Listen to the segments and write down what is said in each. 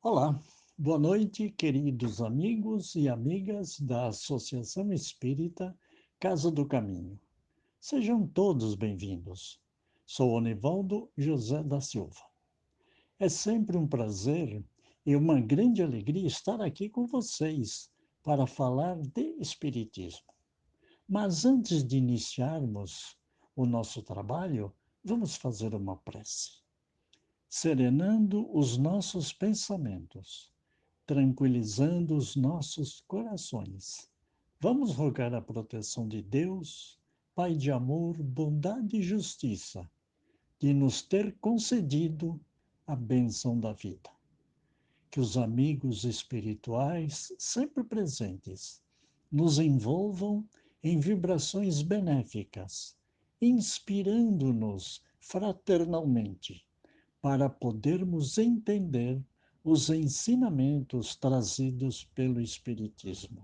Olá, boa noite, queridos amigos e amigas da Associação Espírita Casa do Caminho. Sejam todos bem-vindos. Sou Onivaldo José da Silva. É sempre um prazer e uma grande alegria estar aqui com vocês para falar de Espiritismo. Mas antes de iniciarmos o nosso trabalho, vamos fazer uma prece. Serenando os nossos pensamentos, tranquilizando os nossos corações. Vamos rogar a proteção de Deus, Pai de amor, bondade e justiça, de nos ter concedido a bênção da vida. Que os amigos espirituais, sempre presentes, nos envolvam em vibrações benéficas, inspirando-nos fraternalmente para podermos entender os ensinamentos trazidos pelo Espiritismo.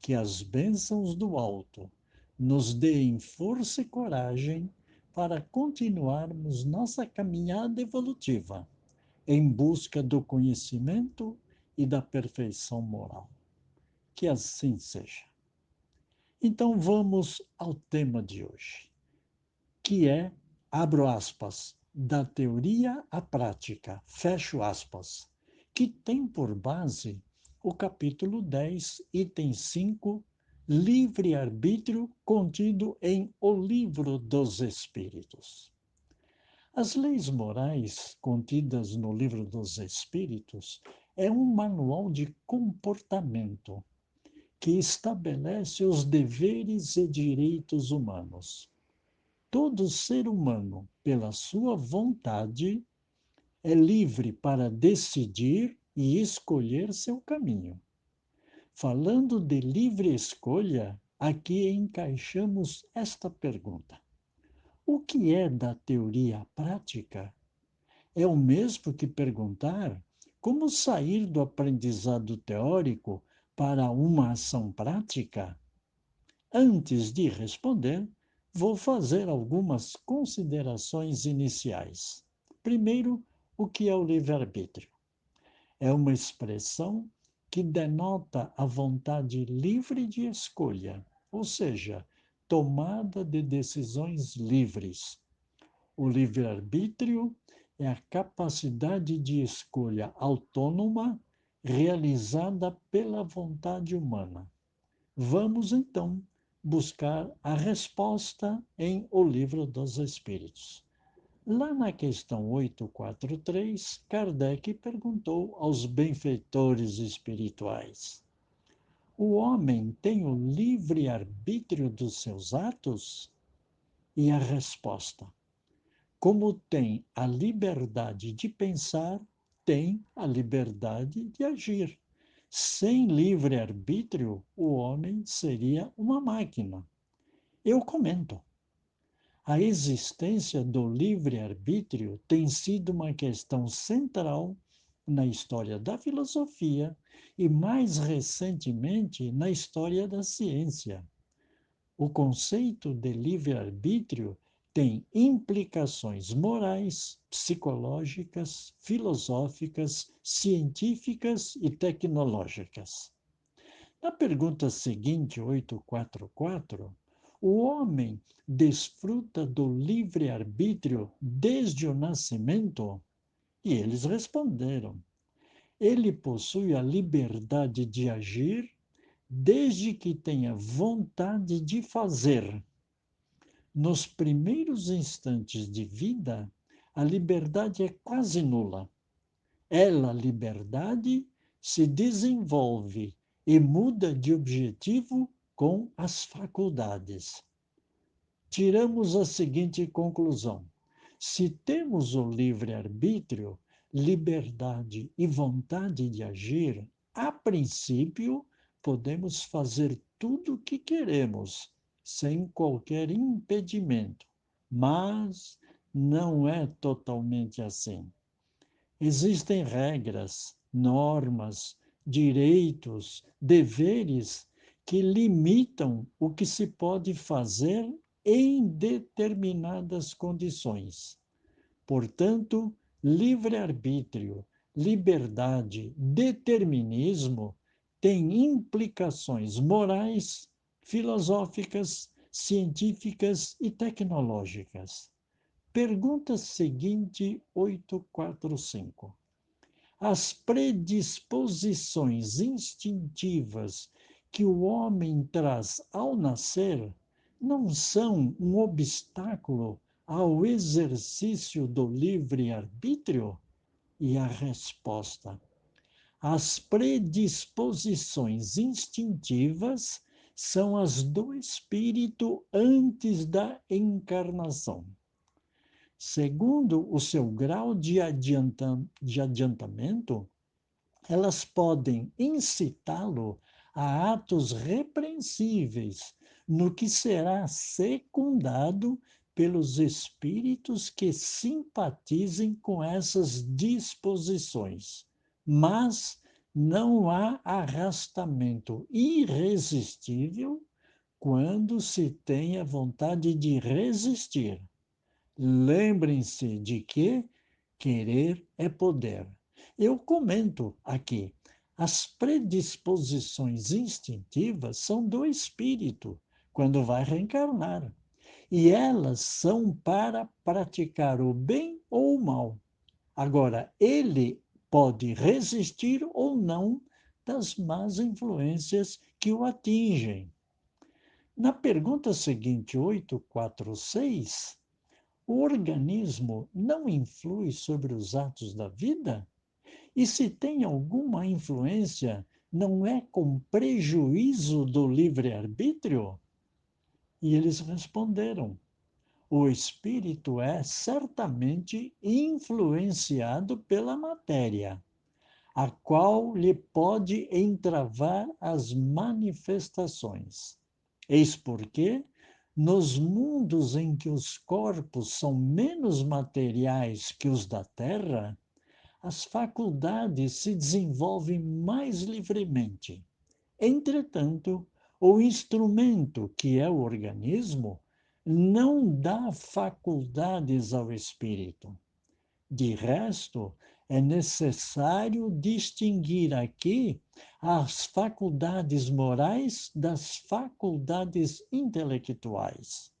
Que as bênçãos do alto nos deem força e coragem para continuarmos nossa caminhada evolutiva em busca do conhecimento e da perfeição moral. Que assim seja. Então vamos ao tema de hoje, que é, abro aspas, da teoria à prática, fecho aspas, que tem por base o capítulo 10, item 5, livre-arbítrio, contido em O Livro dos Espíritos. As leis morais contidas no Livro dos Espíritos é um manual de comportamento que estabelece os deveres e direitos humanos. Todo ser humano, pela sua vontade, é livre para decidir e escolher seu caminho. Falando de livre escolha, aqui encaixamos esta pergunta: o que é da teoria prática? É o mesmo que perguntar como sair do aprendizado teórico para uma ação prática? Antes de responder, vou fazer algumas considerações iniciais. Primeiro, o que é o livre-arbítrio? É uma expressão que denota a vontade livre de escolha, ou seja, tomada de decisões livres. O livre-arbítrio é a capacidade de escolha autônoma realizada pela vontade humana. Vamos, então, buscar a resposta em O Livro dos Espíritos. Lá na questão 843, Kardec perguntou aos benfeitores espirituais: o homem tem o livre arbítrio dos seus atos? E a resposta: como tem a liberdade de pensar, tem a liberdade de agir. Sem livre-arbítrio, o homem seria uma máquina. Eu comento. A existência do livre-arbítrio tem sido uma questão central na história da filosofia e, mais recentemente, na história da ciência. O conceito de livre-arbítrio tem implicações morais, psicológicas, filosóficas, científicas e tecnológicas. Na pergunta seguinte, 844, o homem desfruta do livre-arbítrio desde o nascimento? E eles responderam: ele possui a liberdade de agir desde que tenha vontade de fazer. Nos primeiros instantes de vida, a liberdade é quase nula. Ela, liberdade, se desenvolve e muda de objetivo com as faculdades. Tiramos a seguinte conclusão: se temos o livre-arbítrio, liberdade e vontade de agir, a princípio, podemos fazer tudo o que queremos, sem qualquer impedimento. Mas não é totalmente assim. Existem regras, normas, direitos, deveres que limitam o que se pode fazer em determinadas condições. Portanto, livre-arbítrio liberdade, determinismo têm implicações morais, filosóficas, científicas e tecnológicas. Pergunta seguinte 845. As predisposições instintivas que o homem traz ao nascer não são um obstáculo ao exercício do livre-arbítrio? E a resposta: as predisposições instintivas são as do espírito antes da encarnação. Segundo o seu grau de adiantamento, elas podem incitá-lo a atos repreensíveis, no que será secundado pelos espíritos que simpatizem com essas disposições. Mas não há arrastamento irresistível quando se tem a vontade de resistir. Lembrem-se de que querer é poder. Eu comento aqui, as predisposições instintivas são do espírito quando vai reencarnar. E elas são para praticar o bem ou o mal. Agora, ele pode resistir ou não das más influências que o atingem. Na pergunta seguinte, 846, o organismo não influi sobre os atos da vida? E se tem alguma influência, não é com prejuízo do livre-arbítrio? E eles responderam: o espírito é certamente influenciado pela matéria, a qual lhe pode entravar as manifestações. Eis porque, nos mundos em que os corpos são menos materiais que os da Terra, as faculdades se desenvolvem mais livremente. Entretanto, o instrumento, que é o organismo, não dá faculdades ao espírito. De resto, é necessário distinguir aqui as faculdades morais das faculdades intelectuais.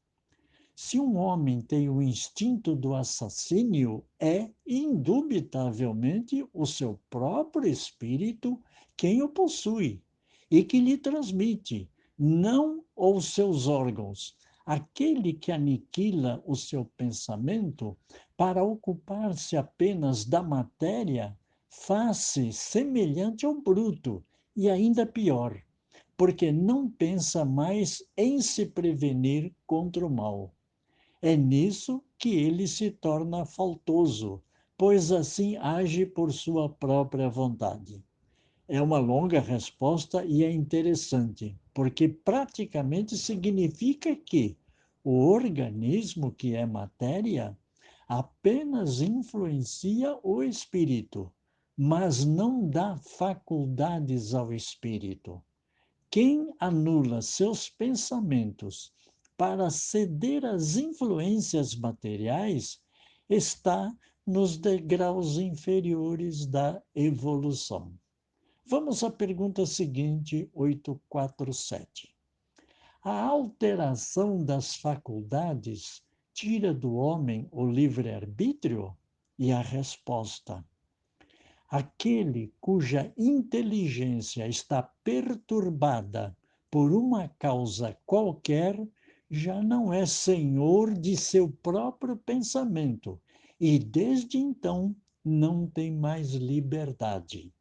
Se um homem tem o instinto do assassínio, é indubitavelmente o seu próprio espírito quem o possui e que lhe transmite, não os seus órgãos. Aquele que aniquila o seu pensamento para ocupar-se apenas da matéria, faz-se semelhante ao bruto e ainda pior, porque não pensa mais em se prevenir contra o mal. É nisso que ele se torna faltoso, pois assim age por sua própria vontade. É uma longa resposta e é interessante, porque praticamente significa que o organismo, que é matéria, apenas influencia o espírito, mas não dá faculdades ao espírito. Quem anula seus pensamentos para ceder às influências materiais está nos degraus inferiores da evolução. Vamos à pergunta seguinte, 847. A alteração das faculdades tira do homem o livre-arbítrio? E a resposta: aquele cuja inteligência está perturbada por uma causa qualquer já não é senhor de seu próprio pensamento e, desde então, não tem mais liberdade.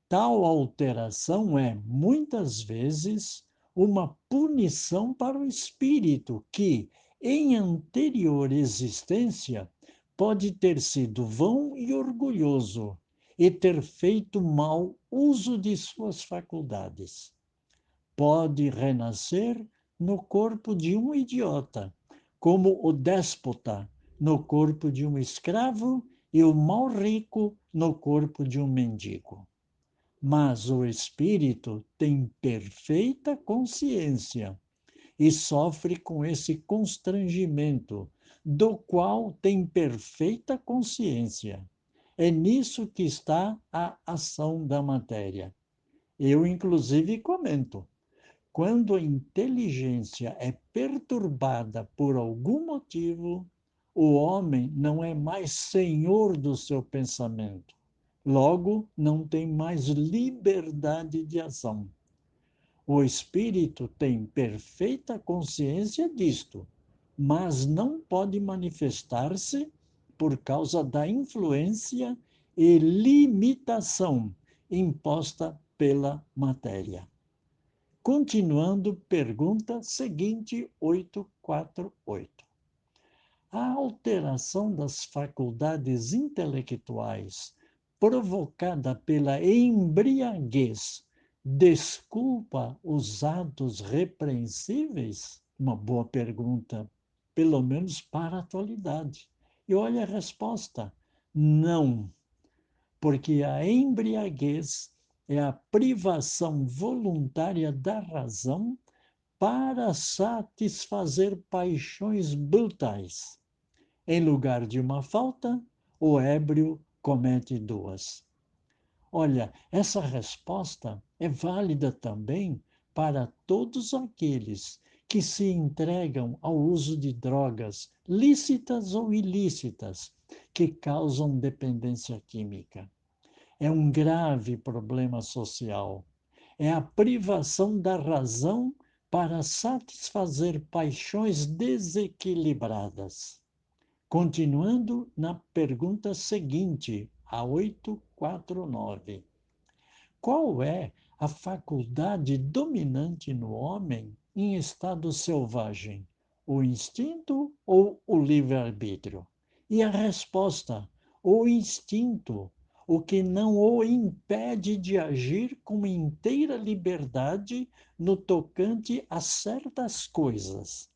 Tal alteração é, muitas vezes, uma punição para o espírito que, em anterior existência, pode ter sido vão e orgulhoso e ter feito mau uso de suas faculdades. Pode renascer no corpo de um idiota, como o déspota no corpo de um escravo e o mal rico no corpo de um mendigo. Mas o espírito tem perfeita consciência e sofre com esse constrangimento, do qual tem perfeita consciência. É nisso que está a ação da matéria. Eu, inclusive, comento. Quando a inteligência é perturbada por algum motivo, o homem não é mais senhor do seu pensamento. Logo, não tem mais liberdade de ação. O espírito tem perfeita consciência disto, mas não pode manifestar-se por causa da influência e limitação imposta pela matéria. Continuando, pergunta seguinte 848. A alteração das faculdades intelectuais provocada pela embriaguez desculpa os atos repreensíveis? Uma boa pergunta, pelo menos para a atualidade. E olha a resposta: não, porque a embriaguez é a privação voluntária da razão para satisfazer paixões brutais. Em lugar de uma falta, o ébrio comete duas. Olha, essa resposta é válida também para todos aqueles que se entregam ao uso de drogas, lícitas ou ilícitas, que causam dependência química. É um grave problema social. É a privação da razão para satisfazer paixões desequilibradas. Continuando na pergunta seguinte, a 849. Qual é a faculdade dominante no homem em estado selvagem? O instinto ou o livre-arbítrio? E a resposta: o instinto, o que não o impede de agir com inteira liberdade no tocante a certas coisas.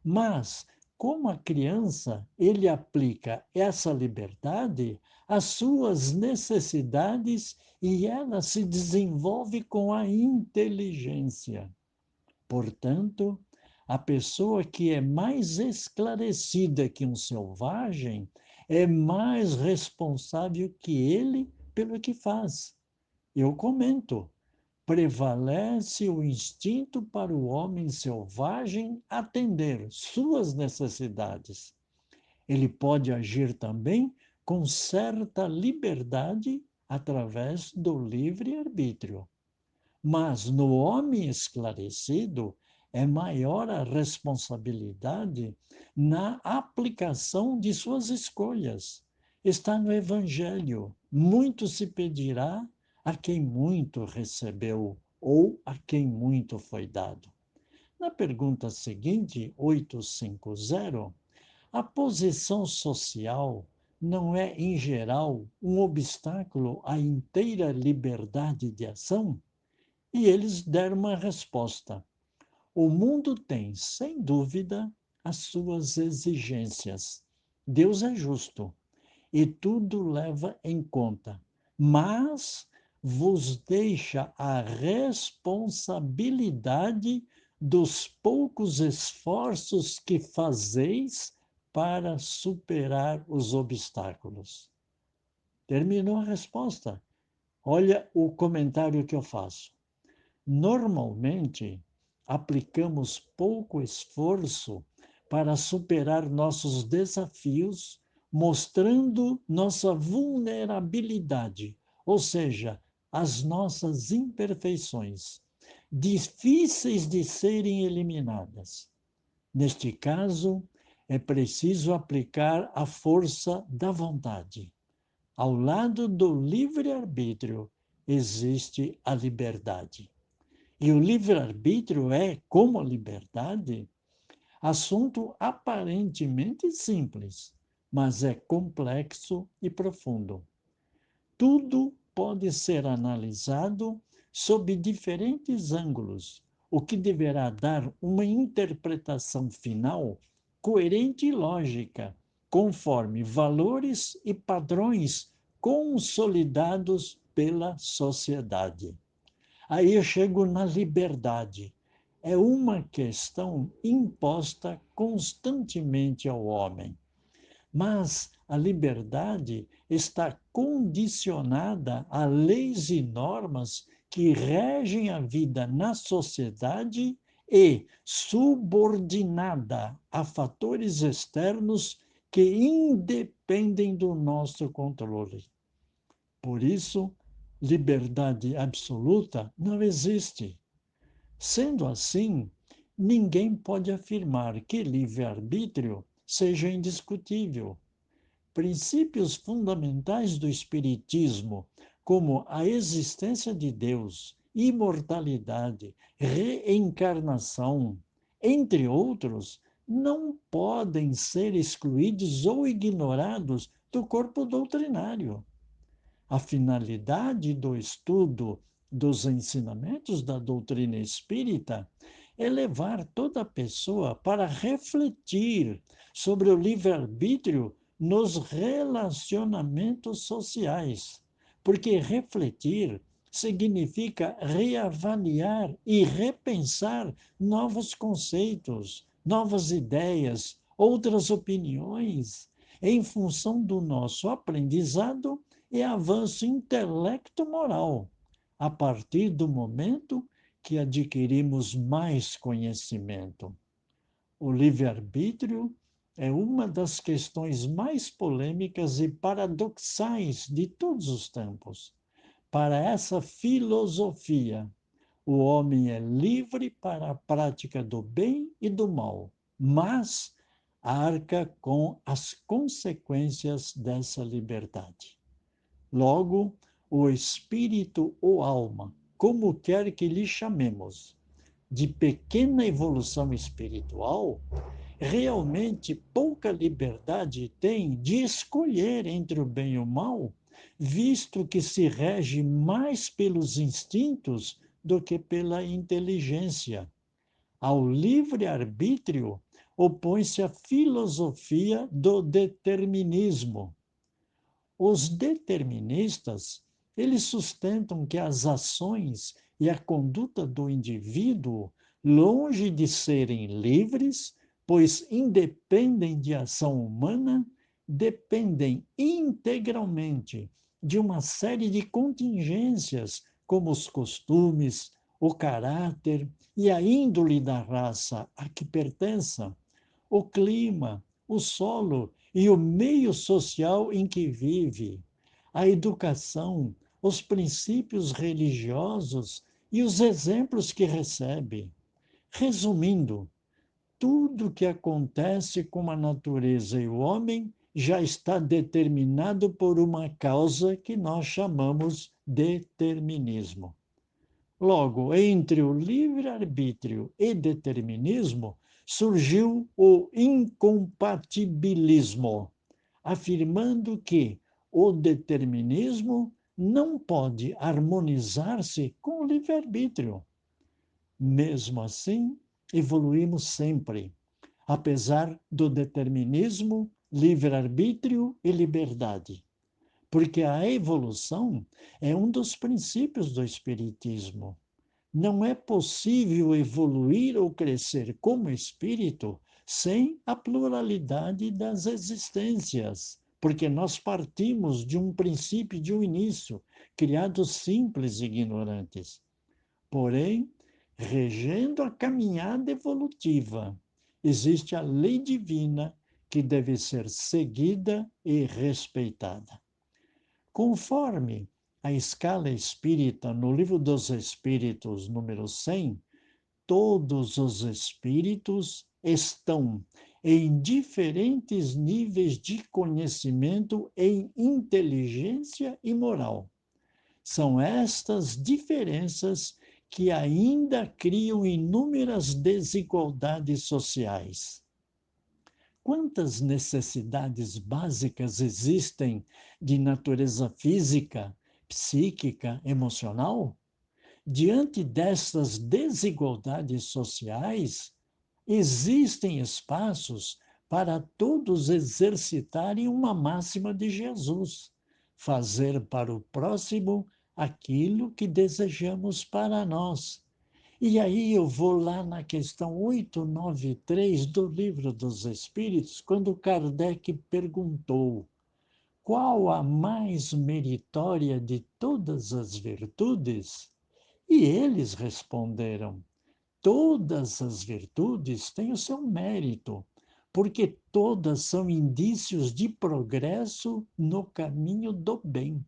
Mas, como a criança, ele aplica essa liberdade às suas necessidades e ela se desenvolve com a inteligência. Portanto, a pessoa que é mais esclarecida que um selvagem é mais responsável que ele pelo que faz. Eu comento, prevalece o instinto para o homem selvagem atender suas necessidades. Ele pode agir também com certa liberdade através do livre-arbítrio. Mas no homem esclarecido é maior a responsabilidade na aplicação de suas escolhas. Está no Evangelho: muito se pedirá a quem muito recebeu, ou a quem muito foi dado. Na pergunta seguinte, 850, a posição social não é, em geral, um obstáculo à inteira liberdade de ação? E eles deram uma resposta. O mundo tem, sem dúvida, as suas exigências. Deus é justo e tudo leva em conta, mas vos deixa a responsabilidade dos poucos esforços que fazeis para superar os obstáculos. Terminou a resposta. Olha o comentário que eu faço. Normalmente, aplicamos pouco esforço para superar nossos desafios, mostrando nossa vulnerabilidade, ou seja, as nossas imperfeições, difíceis de serem eliminadas. Neste caso, é preciso aplicar a força da vontade. Ao lado do livre-arbítrio existe a liberdade. E o livre-arbítrio é, como a liberdade, assunto aparentemente simples, mas é complexo e profundo. Tudo pode ser analisado sob diferentes ângulos, o que deverá dar uma interpretação final coerente e lógica, conforme valores e padrões consolidados pela sociedade. Aí eu chego na liberdade. É uma questão imposta constantemente ao homem. mas a liberdade está condicionada a leis e normas que regem a vida na sociedade e subordinada a fatores externos que independem do nosso controle. Por isso, liberdade absoluta não existe. Sendo assim, ninguém pode afirmar que livre-arbítrio seja indiscutível. Princípios fundamentais do Espiritismo, como a existência de Deus, imortalidade, reencarnação, entre outros, não podem ser excluídos ou ignorados do corpo doutrinário. A finalidade do estudo dos ensinamentos da doutrina espírita é levar toda pessoa para refletir sobre o livre-arbítrio nos relacionamentos sociais. Porque refletir significa reavaliar e repensar novos conceitos, novas ideias, outras opiniões, em função do nosso aprendizado e avanço intelecto-moral, a partir do momento que adquirimos mais conhecimento. O livre-arbítrio é uma das questões mais polêmicas e paradoxais de todos os tempos. Para essa filosofia, o homem é livre para a prática do bem e do mal, mas arca com as consequências dessa liberdade. Logo, o espírito ou alma, como quer que lhe chamemos, de pequena evolução espiritual, realmente pouca liberdade tem de escolher entre o bem e o mal, visto que se rege mais pelos instintos do que pela inteligência. Ao livre-arbítrio opõe-se a filosofia do determinismo. Os deterministas, eles sustentam que as ações e a conduta do indivíduo, longe de serem livres, pois independem de ação humana, dependem integralmente de uma série de contingências, como os costumes, o caráter e a índole da raça a que pertençam, o clima, o solo e o meio social em que vive, a educação, os princípios religiosos e os exemplos que recebe. Resumindo, tudo o que acontece com a natureza e o homem já está determinado por uma causa que nós chamamos determinismo. Logo, entre o livre-arbítrio e determinismo, surgiu o incompatibilismo, afirmando que o determinismo não pode harmonizar-se com o livre-arbítrio. Mesmo assim, evoluímos sempre, apesar do determinismo, livre-arbítrio e liberdade. Porque a evolução é um dos princípios do Espiritismo. Não é possível evoluir ou crescer como espírito sem a pluralidade das existências, porque nós partimos de um princípio, de um início, criados simples e ignorantes. Porém, regendo a caminhada evolutiva, existe a lei divina que deve ser seguida e respeitada. Conforme a escala espírita, no Livro dos Espíritos, número 100, todos os espíritos estão em diferentes níveis de conhecimento em inteligência e moral. São estas diferenças que ainda criam inúmeras desigualdades sociais. Quantas necessidades básicas existem de natureza física, psíquica, emocional? Diante destas desigualdades sociais, existem espaços para todos exercitarem uma máxima de Jesus: fazer para o próximo aquilo que desejamos para nós. E aí eu vou lá na questão 893 do Livro dos Espíritos, quando Kardec perguntou: qual a mais meritória de todas as virtudes? E eles responderam: todas as virtudes têm o seu mérito, porque todas são indícios de progresso no caminho do bem.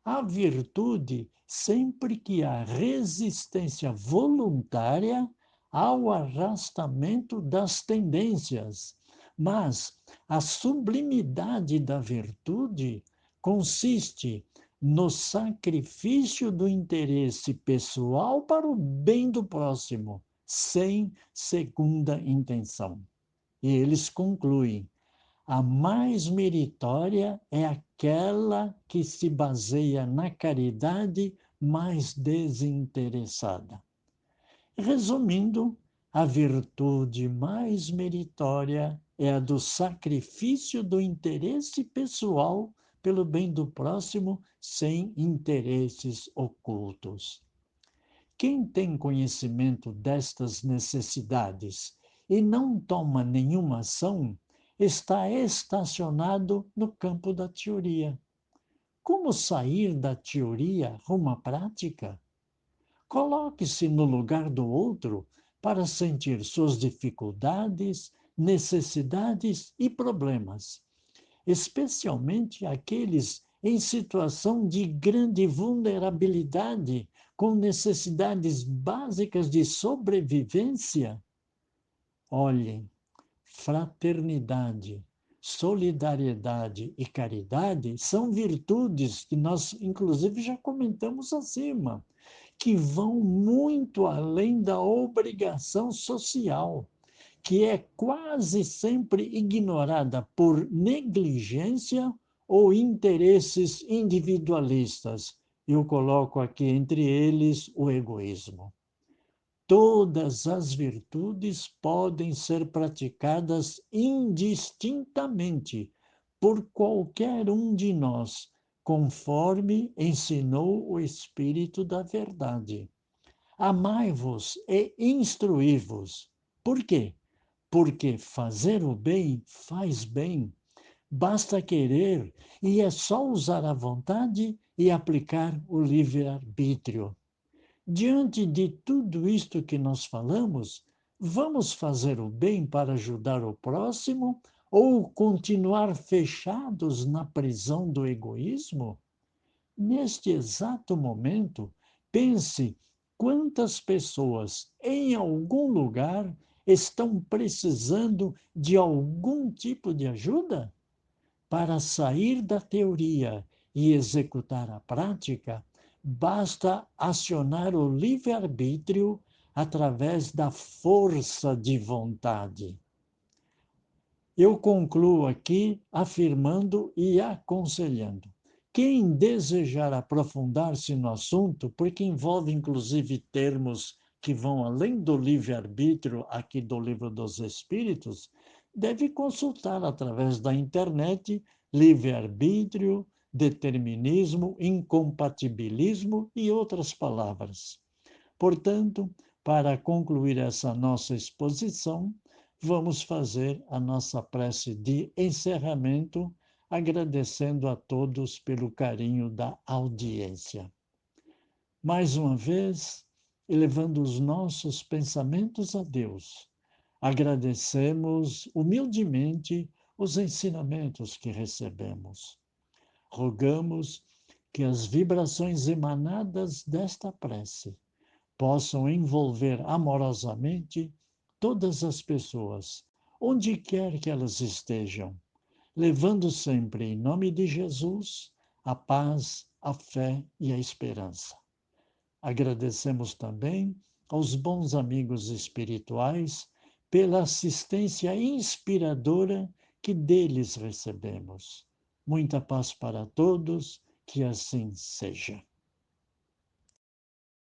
A virtude, sempre que há resistência voluntária ao arrastamento das tendências, mas a sublimidade da virtude consiste no sacrifício do interesse pessoal para o bem do próximo, sem segunda intenção. E eles concluem: a mais meritória é aquela que se baseia na caridade mais desinteressada. Resumindo, a virtude mais meritória é a do sacrifício do interesse pessoal pelo bem do próximo, sem interesses ocultos. Quem tem conhecimento destas necessidades e não toma nenhuma ação, está estacionado no campo da teoria. Como sair da teoria rumo à prática? Coloque-se no lugar do outro para sentir suas dificuldades, necessidades e problemas, especialmente aqueles em situação de grande vulnerabilidade, com necessidades básicas de sobrevivência. Olhem, fraternidade, solidariedade e caridade são virtudes que nós, inclusive, já comentamos acima, que vão muito além da obrigação social, que é quase sempre ignorada por negligência ou interesses individualistas. Eu coloco aqui entre eles o egoísmo. Todas as virtudes podem ser praticadas indistintamente por qualquer um de nós, conforme ensinou o Espírito da Verdade. Amai-vos e instruí-vos. Por quê? Porque fazer o bem faz bem. Basta querer e é só usar a vontade e aplicar o livre-arbítrio. Diante de tudo isto que nós falamos, vamos fazer o bem para ajudar o próximo ou continuar fechados na prisão do egoísmo? Neste exato momento, pense quantas pessoas em algum lugar estão precisando de algum tipo de ajuda? Para sair da teoria e executar a prática, basta acionar o livre-arbítrio através da força de vontade. Eu concluo aqui afirmando e aconselhando. Quem desejar aprofundar-se no assunto, porque envolve inclusive termos que vão além do livre-arbítrio aqui do Livro dos Espíritos, deve consultar através da internet livre-arbítrio, determinismo, incompatibilismo e outras palavras. Portanto, para concluir essa nossa exposição, vamos fazer a nossa prece de encerramento, agradecendo a todos pelo carinho da audiência. Mais uma vez, elevando os nossos pensamentos a Deus, agradecemos humildemente os ensinamentos que recebemos. Rogamos que as vibrações emanadas desta prece possam envolver amorosamente todas as pessoas, onde quer que elas estejam, levando sempre, em nome de Jesus, a paz, a fé e a esperança. Agradecemos também aos bons amigos espirituais pela assistência inspiradora que deles recebemos. Muita paz para todos, que assim seja.